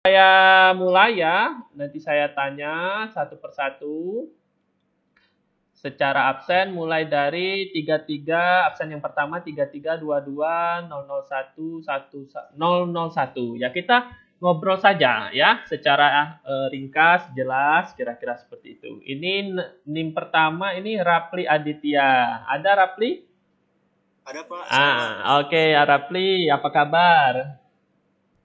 Saya mulai ya, nanti saya tanya satu persatu secara absen mulai dari 33, absen yang pertama 33, 22, 001, 1, 001. Ya, kita ngobrol saja ya secara ringkas, jelas, kira-kira seperti itu. Ini NIM pertama ini Rapli Aditya. Ada Rapli? Ada Pak, saya Pak. Oke, Rapli, apa kabar?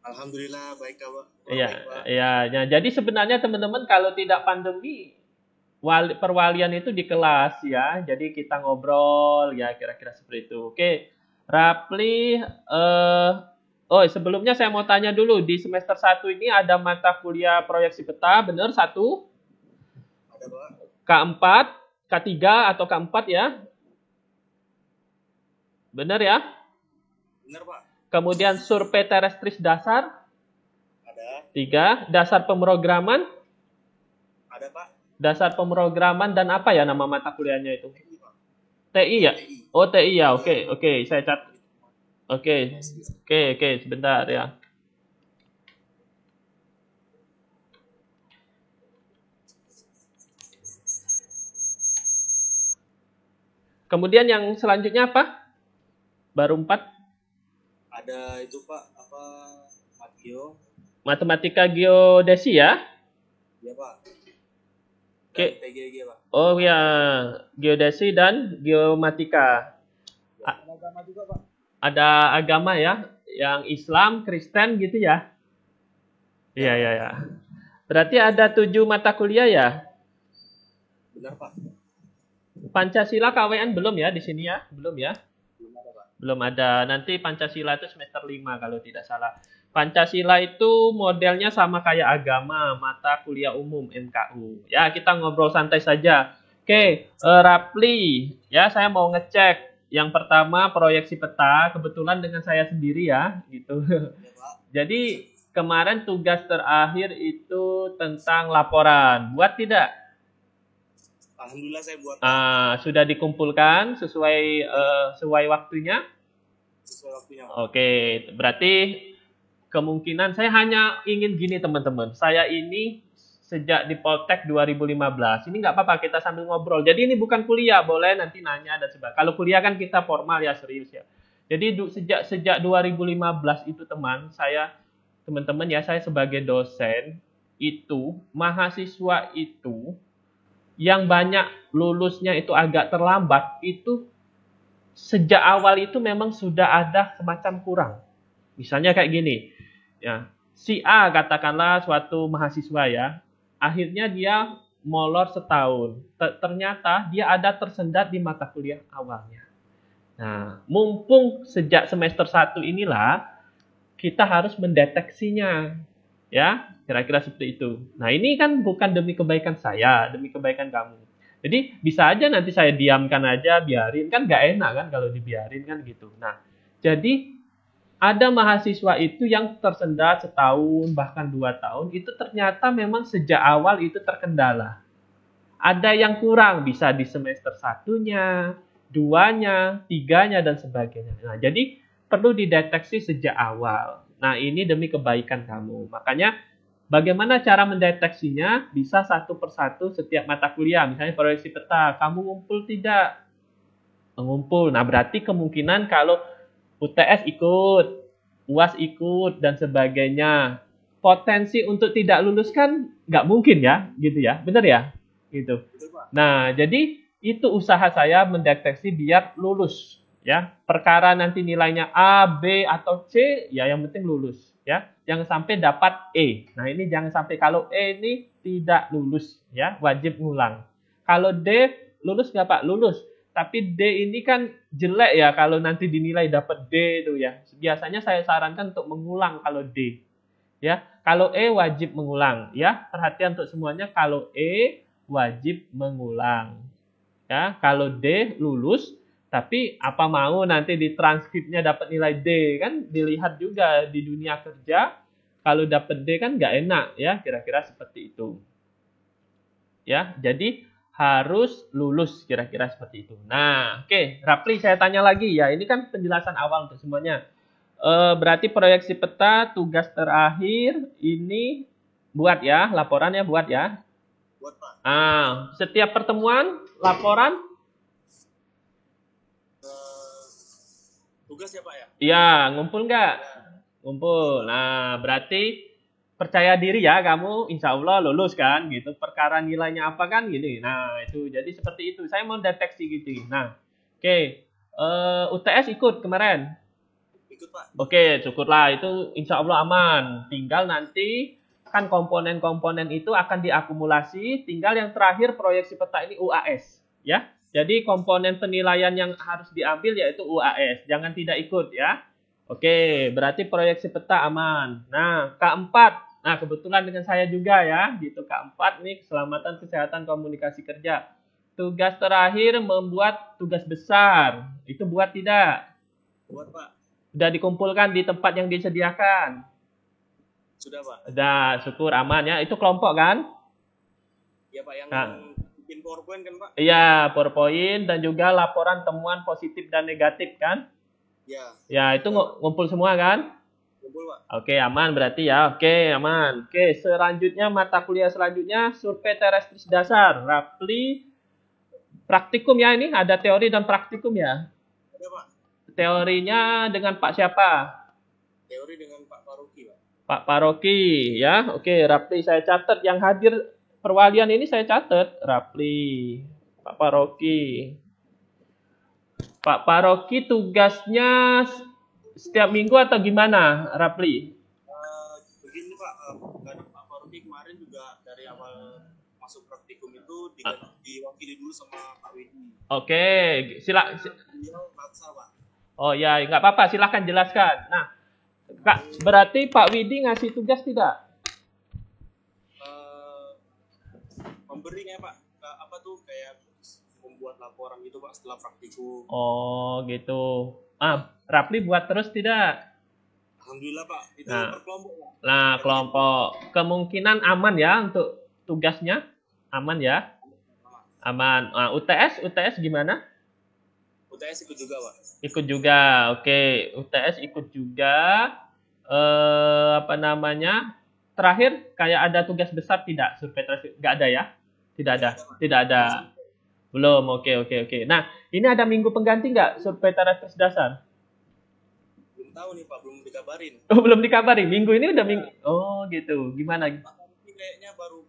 Alhamdulillah baik Pak. Iya, Baik, Pak. iya. Ya, jadi sebenarnya teman-teman kalau tidak pandemi perwalian itu di kelas ya. Jadi kita ngobrol ya kira-kira seperti itu. Oke. Rapli sebelumnya saya mau tanya dulu di semester 1 ini ada mata kuliah proyeksi peta, benar satu? Ada Pak. K4, K3 atau K4 ya? Benar ya? Benar Pak. Kemudian survei terestris dasar? Ada. 3, dasar pemrograman? Ada Pak. Dasar pemrograman dan apa ya nama mata kuliahnya itu? TI Pak. TI ya? TI. Oh, TI ya. Oke, saya catat. Oke, sebentar ya. Kemudian yang selanjutnya apa? Baru 4. Ada itu Pak, apa Matio? Matematika geodesi ya? Iya Pak. Oke. PGG Pak. Oh ya, geodesi dan geomatika. Ada agama juga Pak. Ada agama ya, yang Islam, Kristen gitu ya? Iya. Berarti ada 7 mata kuliah ya? Benar Pak. Pancasila KWN belum ya di sini ya? Belum ya? Belum ada Pak. Belum ada. Nanti Pancasila itu semester 5 kalau tidak salah. Pancasila itu modelnya sama kayak agama, mata kuliah umum MKU. Ya, kita ngobrol santai saja. Oke, Rapli, ya saya mau ngecek. Yang pertama proyeksi peta, kebetulan dengan saya sendiri ya, gitu. Ya Pak. Jadi kemarin tugas terakhir itu tentang laporan. Buat tidak? Alhamdulillah saya buat Sudah dikumpulkan sesuai waktunya? sesuai waktunya Pak. Oke, berarti kemungkinan saya hanya ingin gini teman-teman. Saya ini sejak di Poltek 2015. Ini nggak apa-apa kita sambil ngobrol. Jadi ini bukan kuliah, boleh nanti nanya dan sebagainya. Kalau kuliah kan kita formal ya, serius ya. Jadi sejak 2015 itu teman-teman ya, saya sebagai dosen itu mahasiswa itu yang banyak lulusnya itu agak terlambat itu sejak awal itu memang sudah ada semacam kurang. Misalnya kayak gini, ya si A katakanlah suatu mahasiswa ya, akhirnya dia molor setahun. Ternyata dia ada tersendat di mata kuliah awalnya. Nah, mumpung sejak semester 1 inilah kita harus mendeteksinya. Ya, kira-kira seperti itu. Nah, ini kan bukan demi kebaikan saya, demi kebaikan kamu. Jadi bisa aja nanti saya diamkan aja, biarin. Kan nggak enak kan kalau dibiarin kan gitu. Nah, jadi ada mahasiswa itu yang tersendat setahun, bahkan 2 tahun, itu ternyata memang sejak awal itu terkendala. Ada yang kurang, bisa di semester satunya, duanya, tiganya, dan sebagainya. Nah, jadi perlu dideteksi sejak awal. Nah, ini demi kebaikan kamu. Makanya, bagaimana cara mendeteksinya? Bisa satu persatu setiap mata kuliah. Misalnya proyeksi peta, kamu ngumpul tidak? Mengumpul. Nah, berarti kemungkinan kalau UTS ikut, UAS ikut, dan sebagainya. Potensi untuk tidak lulus kan nggak mungkin ya, gitu ya. Benar ya? Gitu. Betul Pak. Nah, jadi itu usaha saya mendeteksi biar lulus. Ya, perkara nanti nilainya A, B, atau C, ya yang penting lulus. Ya, jangan sampai dapat E. Nah, ini jangan sampai kalau E ini tidak lulus, ya wajib ngulang. Kalau D lulus nggak Pak? Lulus. Tapi D ini kan jelek ya kalau nanti dinilai dapat D itu ya. Biasanya saya sarankan untuk mengulang kalau D. Ya, kalau E wajib mengulang. Ya, perhatian untuk semuanya kalau E wajib mengulang. Ya, kalau D lulus, tapi apa mau nanti di transkripnya dapat nilai D kan dilihat juga di dunia kerja. Kalau dapat D kan nggak enak ya, kira-kira seperti itu. Ya, jadi harus lulus kira-kira seperti itu. Nah, oke, Rapli saya tanya lagi ya. Ini kan penjelasan awal untuk semuanya. Berarti proyeksi peta tugas terakhir ini buat ya, laporannya buat ya. Buat Pak. Setiap pertemuan laporan? Tugas ya Pak ya? Iya, ngumpul nggak? Ya. Ngumpul. Nah, berarti percaya diri ya kamu, insya Allah lulus kan gitu. Perkara nilainya apa kan gini. Nah, itu jadi seperti itu. Saya mau deteksi gitu. Nah, oke. UTS ikut kemarin. Ikut Pak. Oke, syukurlah itu insya Allah aman. Tinggal nanti kan komponen-komponen itu akan diakumulasi. Tinggal yang terakhir proyeksi peta ini UAS, ya. Jadi komponen penilaian yang harus diambil yaitu UAS. Jangan tidak ikut ya. Oke, berarti proyeksi peta aman. Nah, keempat. Nah, kebetulan dengan saya juga ya. Gitu, keempat nih keselamatan kesehatan komunikasi kerja. Tugas terakhir membuat tugas besar. Itu buat tidak? Buat Pak. Sudah dikumpulkan di tempat yang disediakan? Sudah Pak. Sudah, syukur aman ya. Itu kelompok kan? Ya Pak, yang bikin PowerPoint kan Pak? Iya, PowerPoint dan juga laporan temuan positif dan negatif kan? Ya. Ya, itu ngumpul semua kan? Ngumpul Pak. Oke, aman berarti ya. Oke, aman. Oke, selanjutnya mata kuliah selanjutnya survei terestris dasar, Rapli praktikum ya, ini ada teori dan praktikum ya. Ada Pak. Teorinya dengan Pak siapa? Teori dengan Pak Paroki Pak. Pak Paroki ya. Oke, Rapli saya catat, yang hadir perwalian ini saya catat. Rapli, Pak Paroki. Pak Paroki tugasnya setiap minggu atau gimana, Rapli? Begini Pak, karena Pak Paroki kemarin juga dari awal masuk praktikum itu diwakili dulu sama Pak Widi. Oke, silakan. Pak. Oh ya, nggak apa-apa, silakan jelaskan. Nah, Kak, berarti Pak Widi ngasih tugas tidak? Memberinya Pak, apa tuh kayak membuat laporan gitu Pak setelah praktikum. Oh gitu. Rapli buat terus tidak? Alhamdulillah Pak, itu per kelompok Pak. Nah, kelompok. Kemungkinan aman ya untuk tugasnya? Aman ya? Aman. UTS gimana? UTS ikut juga Pak. Ikut juga, oke. UTS ikut juga. Apa namanya? Terakhir kayak ada tugas besar tidak? Survei terakhir nggak ada ya? Tidak ada. Belum, oke. Nah, ini ada minggu pengganti nggak survei terestris dasar? Belum tahu nih Pak, belum dikabarin. Oh, belum dikabarin. Minggu ini udah minggu. Oh, gitu. Gimana? Pak, kayaknya baru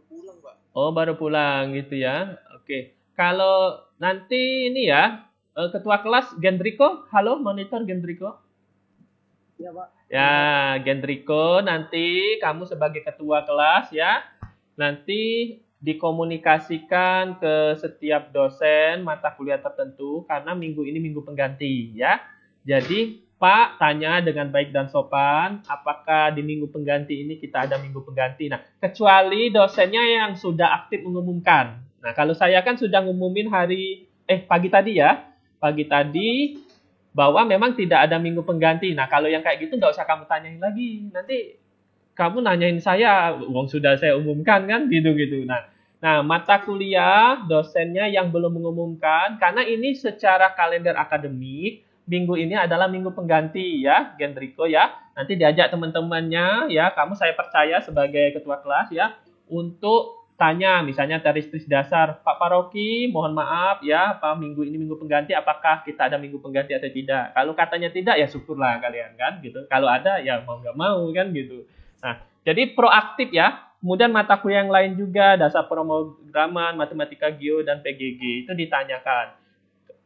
pulang Pak. Oh, baru pulang gitu ya. Oke. Kalau nanti ini ya, ketua kelas Gendriko, halo monitor Gendriko. Iya Pak. Ya, Gendriko, nanti kamu sebagai ketua kelas ya, nanti dikomunikasikan ke setiap dosen mata kuliah tertentu karena minggu ini minggu pengganti ya. Jadi Pak tanya dengan baik dan sopan, apakah di minggu pengganti ini kita ada minggu pengganti. Nah, kecuali dosennya yang sudah aktif mengumumkan. Nah, kalau saya kan sudah ngumumin pagi tadi ya. Pagi tadi bahwa memang tidak ada minggu pengganti. Nah, kalau yang kayak gitu nggak usah kamu tanyain lagi. Nanti kamu nanyain saya, uang sudah saya umumkan kan, gitu-gitu. Nah, mata kuliah dosennya yang belum mengumumkan, karena ini secara kalender akademik, minggu ini adalah minggu pengganti ya, Gendriko ya. Nanti diajak teman-temannya ya, saya percaya sebagai ketua kelas ya, untuk tanya misalnya terestris dasar, Pak Paroki mohon maaf ya, minggu ini minggu pengganti, apakah kita ada minggu pengganti atau tidak. Kalau katanya tidak ya syukurlah kalian kan gitu, kalau ada ya mau nggak mau kan gitu. Nah, jadi proaktif ya. Kemudian mata kuliah yang lain juga, dasar pemrograman, matematika geo dan PGG itu ditanyakan.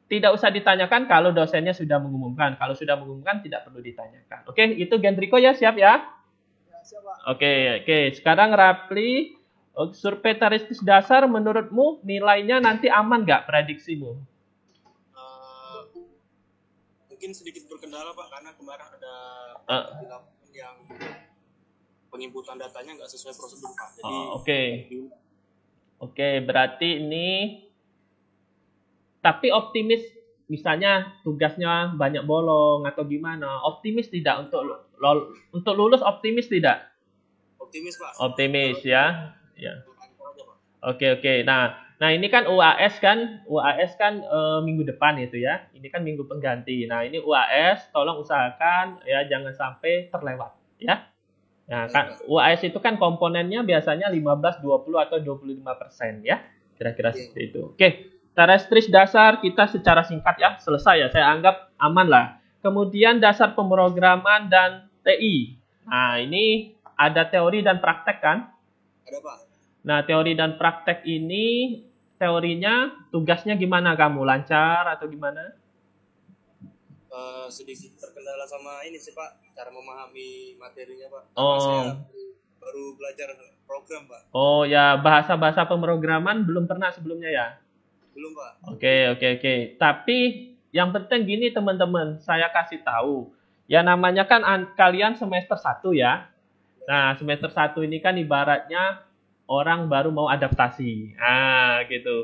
Tidak usah ditanyakan kalau dosennya sudah mengumumkan. Kalau sudah mengumumkan tidak perlu ditanyakan. Oke, itu Gendriko ya, siap ya? Ya, siap Pak. Oke. Sekarang Rapli, survei terestris dasar menurutmu nilainya nanti aman nggak prediksimu? Mungkin sedikit berkendala Pak, karena kemarin ada yang penginputan datanya nggak sesuai prosedur Pak. Jadi Oke, berarti ini tapi optimis misalnya tugasnya banyak bolong atau gimana? Optimis tidak untuk lulus, optimis tidak? Optimis Pak. Optimis ya. Ya. Oke. Nah, Nah ini kan UAS kan minggu depan itu ya. Ini kan minggu pengganti. Nah ini UAS, tolong usahakan ya jangan sampai terlewat ya. Nah kan UAS itu kan komponennya biasanya 15, 20 atau 25% ya. Kira-kira seperti itu. Oke, terestris dasar kita secara singkat ya selesai ya. Saya anggap aman lah. Kemudian dasar pemrograman dan TI. Nah ini ada teori dan praktek kan? Ada Pak. Nah, teori dan praktek ini, teorinya, tugasnya gimana kamu? Lancar atau gimana? Sedikit terkendala sama ini sih Pak, cara memahami materinya Pak. Oh. Saya baru belajar program Pak. Oh ya, bahasa-bahasa pemrograman belum pernah sebelumnya ya? Belum Pak. Oke. Tapi yang penting gini teman-teman, saya kasih tahu. Ya namanya kan kalian semester 1 ya. Nah, semester 1 ini kan ibaratnya orang baru mau adaptasi. Gitu.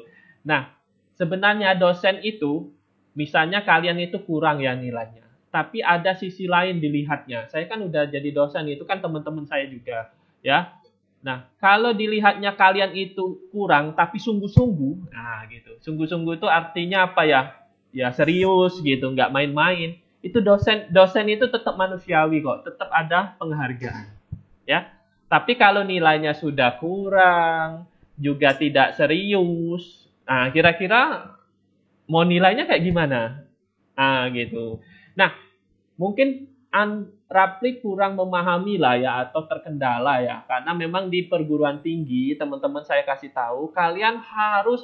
Nah, sebenarnya dosen itu, misalnya kalian itu kurang ya nilainya. Tapi ada sisi lain dilihatnya. Saya kan udah jadi dosen, itu kan teman-teman saya juga. Ya. Nah, kalau dilihatnya kalian itu kurang, tapi sungguh-sungguh. Nah, gitu. Sungguh-sungguh itu artinya apa ya? Ya serius gitu, nggak main-main. Itu dosen itu tetap manusiawi kok. Tetap ada penghargaan. Ya. Tapi kalau nilainya sudah kurang, juga tidak serius, nah kira-kira mau nilainya kayak gimana? Gitu. Nah, mungkin Rapli kurang memahami lah ya atau terkendala ya. Karena memang di perguruan tinggi, teman-teman saya kasih tahu, kalian harus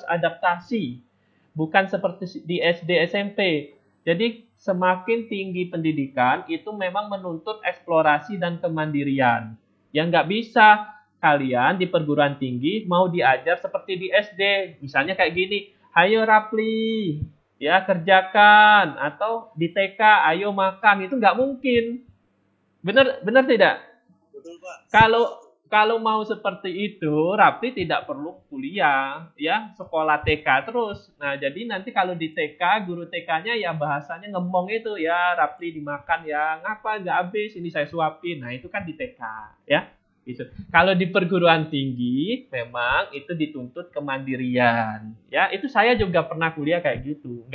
adaptasi. Bukan seperti di SD, SMP. Jadi semakin tinggi pendidikan itu memang menuntut eksplorasi dan kemandirian. Yang nggak bisa kalian di perguruan tinggi mau diajar seperti di SD. Misalnya kayak gini, ayo Rapli, ya kerjakan. Atau di TK, ayo makan. Itu nggak mungkin. Benar tidak? Betul Pak. Kalau mau seperti itu, Rapli tidak perlu kuliah, ya sekolah TK terus. Nah, jadi nanti kalau di TK, guru TK-nya ya bahasanya ngomong itu, ya Rapli dimakan ya, ngapa nggak habis, ini saya suapin. Nah, itu kan di TK, ya. Gitu. Kalau di perguruan tinggi, memang itu dituntut kemandirian. Ya, itu saya juga pernah kuliah kayak gitu.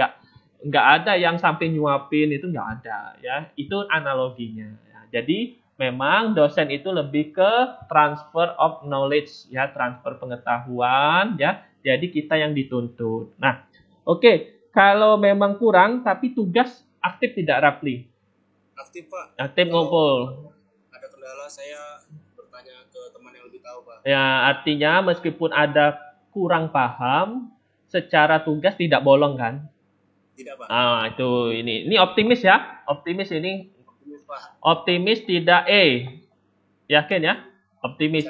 Nggak ada yang sampai nyuapin, itu nggak ada. Ya, itu analoginya. Ya, jadi memang dosen itu lebih ke transfer of knowledge ya, transfer pengetahuan ya. Jadi kita yang dituntut. Nah, oke. Kalau memang kurang tapi tugas aktif tidak Rapli? Aktif Pak. Aktif ngumpul. Ada kendala saya bertanya ke teman yang lebih tahu Pak. Ya, artinya meskipun ada kurang paham, secara tugas tidak bolong kan? Tidak Pak. Itu ini optimis ya. Optimis ini. Pak. Optimis tidak Yakin ya? Optimis.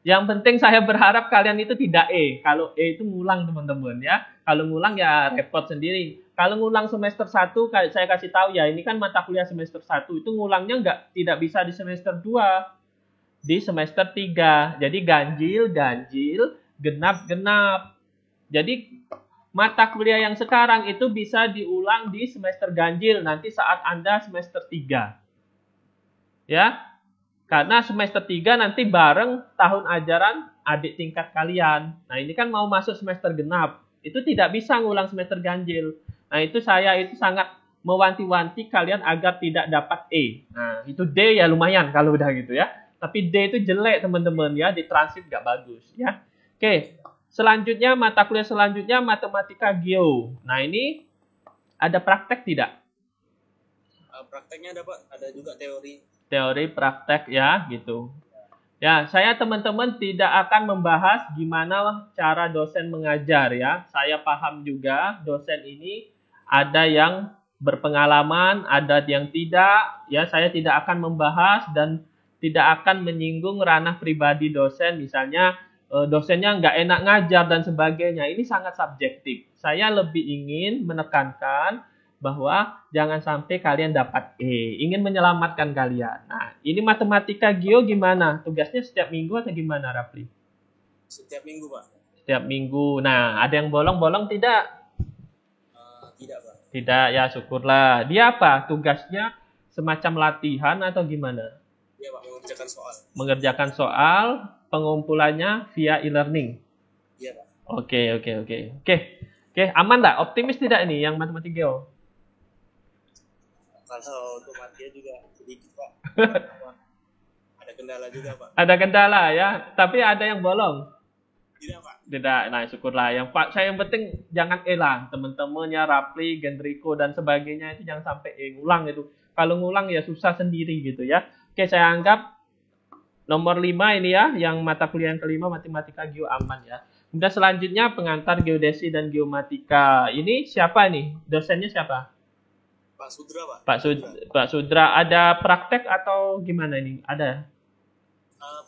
Yang penting saya berharap kalian itu tidak Kalau itu ngulang teman-teman ya. Kalau ngulang ya repot sendiri. Kalau ngulang semester 1, saya kasih tahu ya, ini kan mata kuliah semester 1. Itu ngulangnya tidak bisa di semester 2. Di semester 3. Jadi ganjil, genap. Jadi mata kuliah yang sekarang itu bisa diulang di semester ganjil nanti saat Anda semester 3. Ya, karena semester 3 nanti bareng tahun ajaran adik tingkat kalian. Nah, ini kan mau masuk semester genap. Itu tidak bisa ngulang semester ganjil. Nah, itu saya itu sangat mewanti-wanti kalian agar tidak dapat Nah, itu D ya lumayan kalau udah gitu ya. Tapi D itu jelek teman-teman ya, di transit nggak bagus ya. Oke, selanjutnya mata kuliah selanjutnya matematika geo. Nah, ini ada praktek tidak? Prakteknya ada Pak, ada juga teori. Teori praktek ya gitu. Ya, saya teman-teman tidak akan membahas gimana cara dosen mengajar ya. Saya paham juga dosen ini ada yang berpengalaman, ada yang tidak. Ya, saya tidak akan membahas dan tidak akan menyinggung ranah pribadi dosen. Misalnya dosennya nggak enak ngajar dan sebagainya. Ini sangat subjektif. Saya lebih ingin menekankan bahwa jangan sampai kalian dapat ingin menyelamatkan kalian. Nah, ini matematika geo gimana? Tugasnya setiap minggu atau gimana, Rapli? Setiap minggu, Pak. Setiap minggu. Nah, ada yang bolong-bolong tidak? Tidak, Pak. Tidak, ya syukurlah. Dia apa? Tugasnya semacam latihan atau gimana? Iya, Pak, mengerjakan soal. Mengerjakan soal, pengumpulannya via e-learning. Iya Pak. Oke, aman nggak? Optimis tidak ini yang matematik geo? Kalau untuk matinya juga sedikit Pak. Ada kendala juga Pak. Ada kendala ya, tapi ada yang bolong. Tidak Pak. Tidak, nah syukurlah. Yang Pak, saya yang penting jangan lah teman-temannya Rapli, Gendriko dan sebagainya itu jangan sampai ngulang itu. Kalau ngulang ya susah sendiri gitu ya. Oke, saya anggap nomor 5 ini ya, yang mata kuliah yang kelima matematika geo aman ya. Kemudian selanjutnya pengantar geodesi dan geomatika. Ini siapa nih? Dosennya siapa? Pak Sudra Pak. Pak Sudra. Ada praktek atau gimana ini? Ada?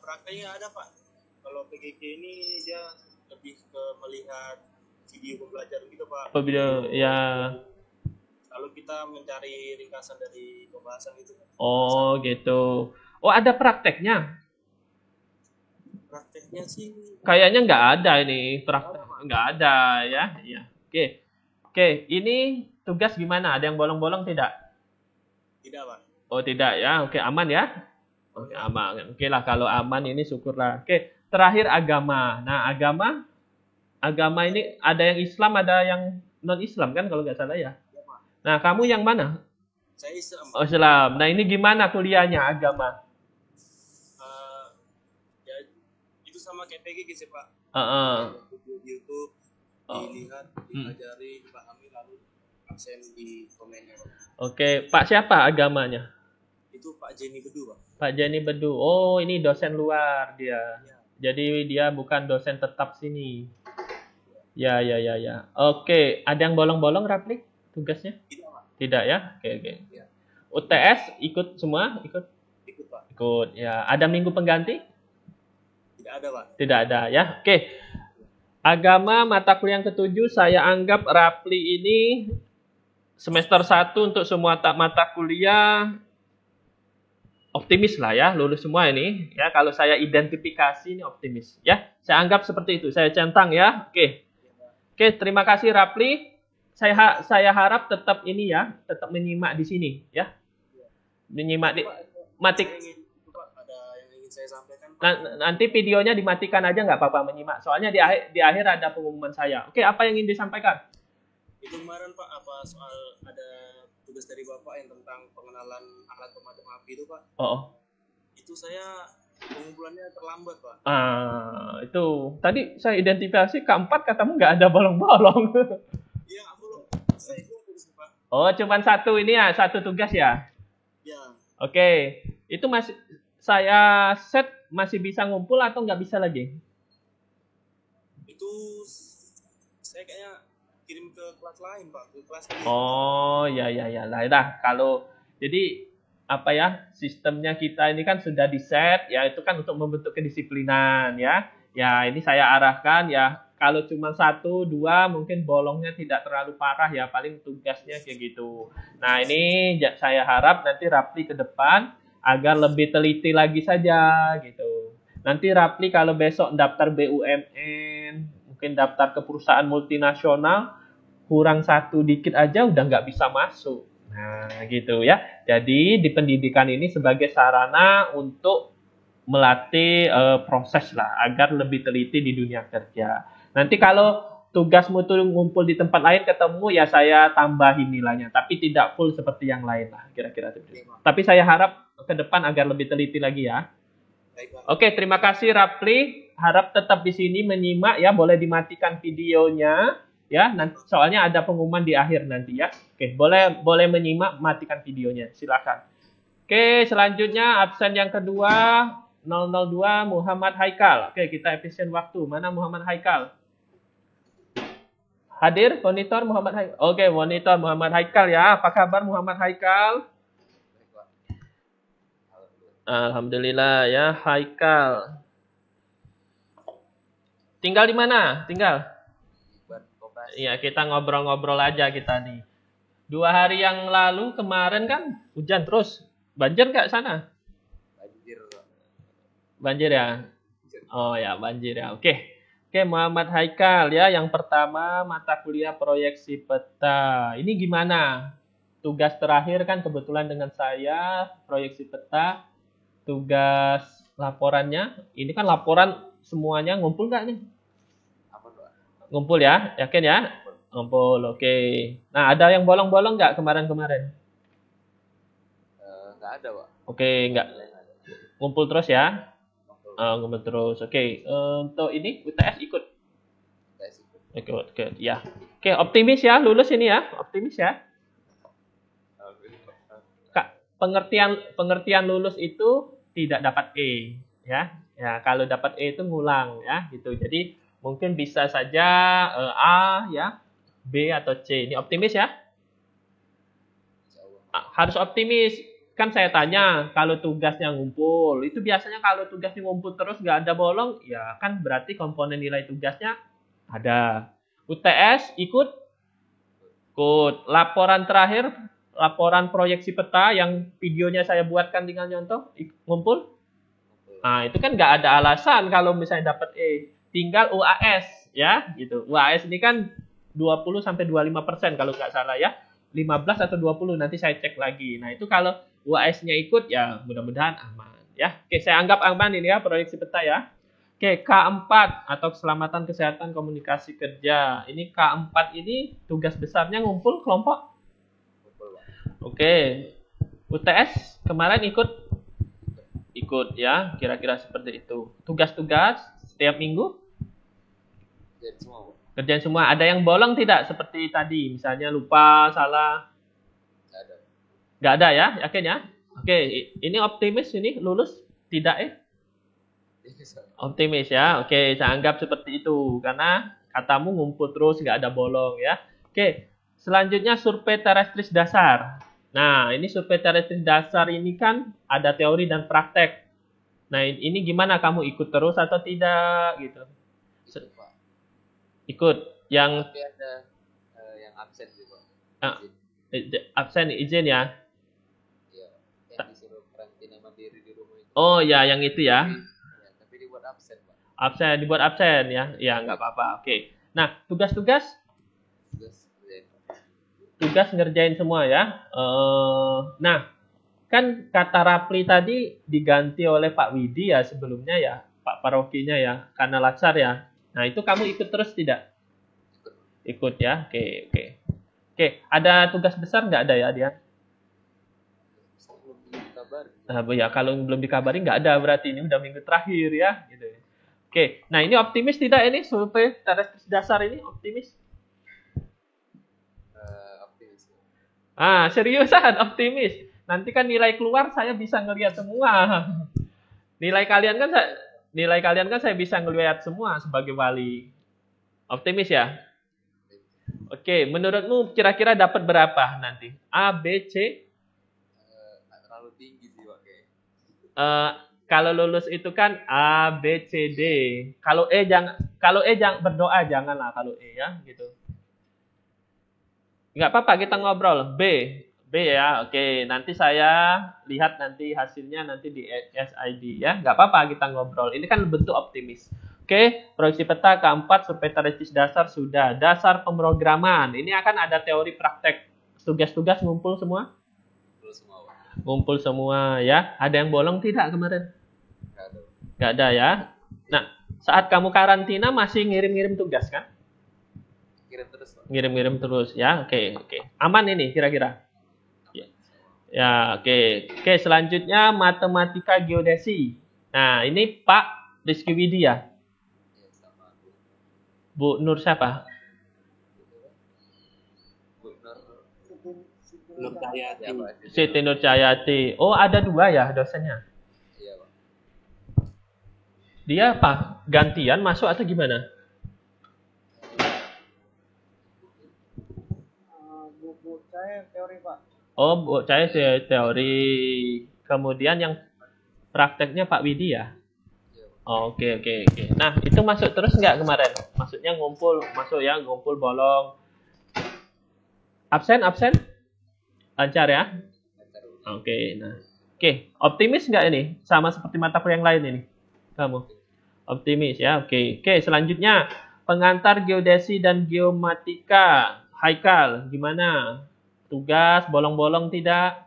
Prakteknya ada Pak. Kalau PGG ini dia lebih ke melihat video pembelajaran gitu Pak. Video ya. Lalu kita mencari ringkasan dari pembahasan itu. Oh gitu. Oh ada prakteknya? Prakteknya sih Kayaknya nggak ada ini praktek, nggak ada ya. Iya. Oke. Ini tugas gimana? Ada yang bolong-bolong tidak? tidak Pak. Oh tidak ya. Oke aman ya. Oke aman. Oke lah kalau aman ini syukurlah. Oke terakhir agama. Nah agama ini ada yang Islam ada yang non Islam kan kalau nggak salah ya. Nah kamu yang mana? Saya Islam. Oh Islam. Nah ini gimana kuliahnya agama? Ya itu sama kayak PGG sih Pak. Di YouTube dilihat, dipelajari, dipahami lalu absen di komennya Pak. Oke, Pak siapa agamanya? Itu Pak Jenny Bedu Pak. Pak Jenny Bedu. Oh ini dosen luar dia. Ya. Jadi dia bukan dosen tetap sini. Ya. Oke, ada yang bolong-bolong Rapli tugasnya? Tidak Pak. Tidak ya? Oke. Ya. UTS ikut semua? Ikut Pak. Ikut. Ya, ada minggu pengganti? Tidak ada Pak. Tidak ada ya. Oke. Agama mata kuliah yang ketujuh saya anggap Rapli ini semester 1 untuk semua mata kuliah optimis lah ya, lulus semua ini ya. Kalau saya identifikasi ini optimis ya. Saya anggap seperti itu. Saya centang ya. Oke, terima kasih Rapli. Saya harap tetap ini ya, tetap menyimak di sini ya. Menyimak di matik. Ada yang ingin saya sampaikan. Nanti videonya dimatikan aja nggak apa-apa menyimak. Soalnya di akhir ada pengumuman saya. Oke, apa yang ingin disampaikan? Itu kemarin Pak apa soal ada tugas dari Bapak yang tentang pengenalan alat pemadam api itu Pak. Itu saya pengumpulannya terlambat Pak. Itu tadi saya identifikasi keempat katamu nggak ada bolong-bolong. Iya, belum. Saya tugas Pak. Oh, cuman satu ini ya, satu tugas ya. Ya. Oke, itu masih saya set masih bisa ngumpul atau nggak bisa lagi? Itu saya kayaknya kirim ke kelas lain Pak, ke kelas lain. Oh, ya. Lah, kalau jadi apa ya, sistemnya kita ini kan sudah di set ya, itu kan untuk membentuk kedisiplinan ya. Ya, ini saya arahkan ya, kalau cuma 1, 2 mungkin bolongnya tidak terlalu parah ya, paling tugasnya kayak gitu. Nah, ini saya harap nanti Rapli ke depan agar lebih teliti lagi saja gitu. Nanti Rapli kalau besok daftar BUMN, mungkin daftar ke perusahaan multinasional, kurang 1 dikit aja udah nggak bisa masuk. Nah, gitu ya. Jadi di pendidikan ini sebagai sarana untuk melatih proses lah agar lebih teliti di dunia kerja. Nanti kalau tugasmu tuh ngumpul di tempat lain ketemu ya saya tambahin nilainya, tapi tidak full seperti yang lain lah kira-kira seperti itu. Tapi saya harap ke depan agar lebih teliti lagi ya. Oke, terima kasih Rapli. Harap tetap di sini menyimak ya, boleh dimatikan videonya. Ya, nanti soalnya ada pengumuman di akhir nanti ya. Oke, boleh menyimak, matikan videonya. Silakan. Oke, selanjutnya absen yang kedua 002 Muhammad Haikal. Oke, kita efisien waktu. Mana Muhammad Haikal? Hadir monitor Muhammad Haikal. Oke, monitor Muhammad Haikal ya. Apa kabar Muhammad Haikal? Alhamdulillah ya, Haikal. Tinggal di mana? Tinggal? Iya, kita ngobrol-ngobrol aja kita nih. 2 hari yang lalu kemarin kan hujan terus. Banjir nggak sana? Banjir ya? Oh ya, banjir ya. Oke, Muhammad Haikal ya. Yang pertama mata kuliah proyeksi peta. Ini gimana? Tugas terakhir kan kebetulan dengan saya proyeksi peta. Tugas laporannya. Ini kan laporan semuanya ngumpul nggak nih? Ngumpul ya, yakin ya? Ngumpul, oke. Nah, ada yang bolong-bolong nggak kemarin-kemarin? Nggak ada, Pak. Oke, nggak. Ngumpul terus ya? Ngumpul terus. Oke, untuk ini UTS ikut. Oke, ya. Oke, optimis ya, lulus ini ya, optimis ya. Kak, pengertian lulus itu tidak dapat E, ya. Ya, kalau dapat E itu ngulang ya, gitu. Jadi mungkin bisa saja A ya, B atau C. Ini optimis ya? Harus optimis. Kan saya tanya, kalau tugasnya ngumpul, itu biasanya kalau tugasnya ngumpul terus nggak ada bolong, ya kan berarti komponen nilai tugasnya ada. UTS ikut? Ikut. Laporan terakhir, laporan proyeksi peta yang videonya saya buatkan tinggal nyontoh, ngumpul? Nah, itu kan nggak ada alasan kalau misalnya dapat E. Tinggal UAS, ya, gitu. UAS ini kan 20-25% kalau nggak salah ya. 15 atau 20, nanti saya cek lagi. Nah, itu kalau UAS-nya ikut, ya mudah-mudahan aman. Ya, oke, saya anggap aman ini ya, proyeksi peta ya. Oke, K4 atau keselamatan kesehatan komunikasi kerja. Ini K4 ini tugas besarnya ngumpul kelompok? Oke, UTS kemarin ikut? Ikut ya, kira-kira seperti itu. Tugas-tugas setiap minggu? Kerjaan semua. Ada yang bolong tidak seperti tadi? Misalnya lupa, salah? Nggak ada ya, yakin ya? Oke, ini optimis ini lulus? Tidak Optimis ya. Oke, saya anggap seperti itu. Karena katamu ngumpul terus, nggak ada bolong ya. Oke, selanjutnya survei terestris dasar. Nah, ini survei terestris dasar ini kan ada teori dan praktek. Nah, ini gimana, kamu ikut terus atau tidak gitu? Ikut. Yang tapi ada yang absen juga. Absen izin ya? Iya, yang disuruh karantina mandiri di rumah itu. Oh ya, yang itu ya. Tapi dibuat absen, Pak. Absen, dibuat absen ya? Ya, nggak apa-apa. Oke. Nah, tugas-tugas? Tugas ngerjain semua ya. Nah, kan kata Rapli tadi diganti oleh Pak Widi ya sebelumnya ya, Pak Parokinya ya, karena lacar ya. Nah, itu kamu ikut terus tidak? Ikut ya. Oke. Ada tugas besar nggak ada ya dia? Nah, ya kalau belum dikabari nggak ada, berarti ini udah minggu terakhir ya. Gitu. Oke. Nah, ini optimis tidak ini survei terestris dasar ini optimis? Seriusan optimis. Nanti kan nilai keluar saya bisa ngelihat semua. Nilai kalian kan saya bisa ngelihat semua sebagai wali. Optimis ya? Oke, menurutmu kira-kira dapat berapa nanti? A, B, C? Terlalu tinggi sih, Pak. Kalau lulus itu kan A, B, C, D. Kalau E jangan berdoa, janganlah kalau E ya, gitu. Nggak apa-apa, kita ngobrol. B ya, oke. Nanti saya lihat nanti hasilnya nanti di SID ya. Nggak apa-apa, kita ngobrol. Ini kan bentuk optimis. Oke, proyeksi peta keempat, survei terestris dasar sudah. Dasar pemrograman. Ini akan ada teori praktek. Tugas-tugas ngumpul semua? Ngumpul semua ya. Ada yang bolong tidak kemarin? Nggak ada ya. Nah, saat kamu karantina masih ngirim-ngirim tugas kan? Ngirim terus ya. Oke. Aman ini kira-kira? Ya, oke. Selanjutnya matematika geodesi. Nah, ini Pak Rizky Widya. Bu Nur siapa? Nur Cahyati. Siti Nur Cahyati. Oh, ada dua ya dosennya? Iya, Pak. Dia apa? Gantian masuk atau gimana? Bu saya teori, Pak. Oh, Bu saya teori. Kemudian yang prakteknya Pak Widi ya? Oh, oke. Nah, itu masuk terus nggak kemarin? Maksudnya ngumpul, masuk ya, ngumpul bolong. Absen? Lancar ya? Oke. Optimis nggak ini? Sama seperti mata kuliah yang lain ini? Kamu? Optimis ya, oke. Selanjutnya, pengantar geodesi dan geomatika. Haikal, gimana? Tugas, bolong-bolong tidak?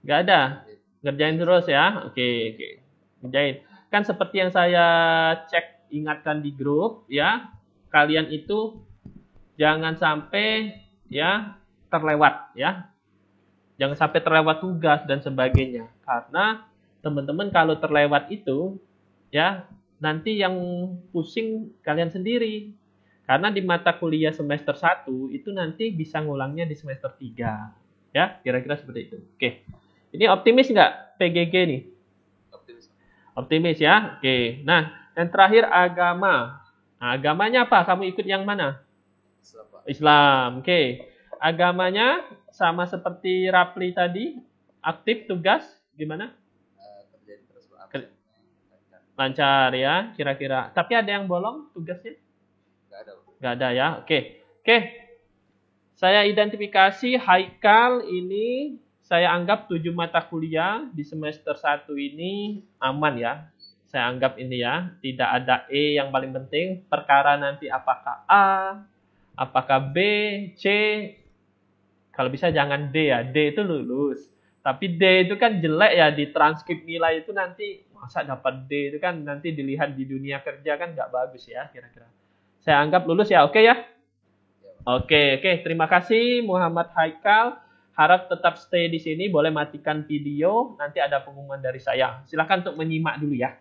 Nggak ada? Ngerjain terus ya? Oke. Ngerjain. Kan seperti yang saya cek ingatkan di grup ya, kalian itu jangan sampai ya terlewat ya. Jangan sampai terlewat tugas dan sebagainya. Karena teman-teman kalau terlewat itu ya nanti yang pusing kalian sendiri. Karena di mata kuliah semester 1 itu nanti bisa ngulangnya di semester 3. Ya, kira-kira seperti itu. Oke. Ini optimis nggak PGG nih? Optimis. Optimis ya. Oke. Nah, yang terakhir agama. Nah, agamanya apa? Kamu ikut yang mana? Islam, Pak. Islam. Oke. Agamanya sama seperti Rapli tadi, aktif tugas gimana? Terjadi terus, Pak. Lancar ya, kira-kira. Tapi ada yang bolong tugasnya? Nggak ada, Pak. Nggak ada ya. Oke. Saya identifikasi Haikal ini saya anggap 7 mata kuliah di semester 1 ini aman ya. Saya anggap ini ya, tidak ada E yang paling penting. Perkara nanti apakah A, apakah B, C. Kalau bisa jangan D ya, D itu lulus. Tapi D itu kan jelek ya, di transkrip nilai itu nanti, masa dapat D itu kan nanti dilihat di dunia kerja kan nggak bagus ya kira-kira. Saya anggap lulus ya, oke ya? Oke, terima kasih Muhammad Haikal. Harap tetap stay di sini, boleh matikan video, nanti ada pengumuman dari saya. Silakan untuk menyimak dulu ya.